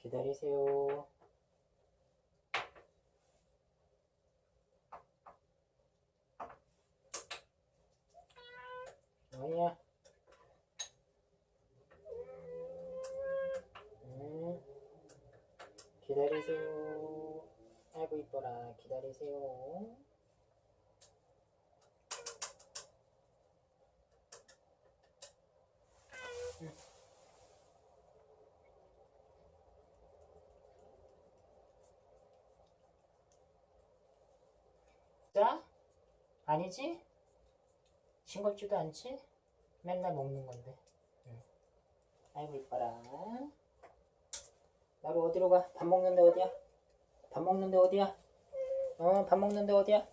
기다리세요. 아니야. 기다리세요. 아이고 이뻐라. 기다리세요. 자? 아니지? 싱겁지도 않지? 맨날 먹는 건데. 아이고 이뻐라. 나로 어디로 가? 밥 먹는데 어디야? 밥 먹는데 어디야? 밥 먹는데 어디야?